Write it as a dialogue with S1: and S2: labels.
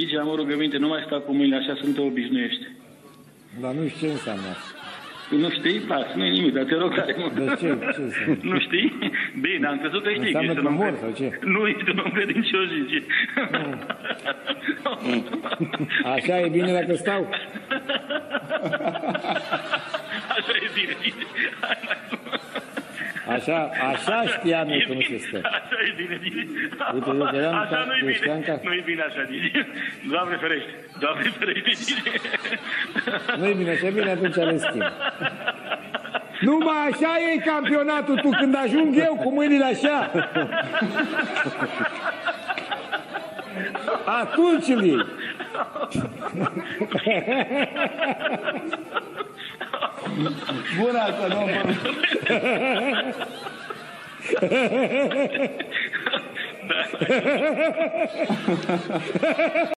S1: Aici am o rugăminte, nu mai sta cu mâinile așa, să nu te obișnuiești.
S2: Dar nu știu ce înseamnă asta.
S1: Nu știi? Pas, nu-i nimic, dar te rog tare mult.
S2: De ce? Ce înseamnă?
S1: Nu știi? Bine, am crezut că știi.
S2: Înseamnă că mor sau ce?
S1: Nu, ești un om credincios, zice.
S2: Așa e bine dacă stau?
S1: Așa e bine, zice.
S2: Așa știam eu că nu se stă.
S1: Așa e bine, zice.
S2: Uite, eu credeam
S1: Așa
S2: că
S1: nu-i
S2: știam
S1: bine,
S2: că...
S1: nu-i bine așa, zice. Doamne ferește, Doamne ferește, zice.
S2: Nu-i bine, așa bine, atunci le schimb. Numai așa e campionatul, tu, când ajung eu cu mâinile așa. Atunci îl iei.
S3: Bună asta, nu?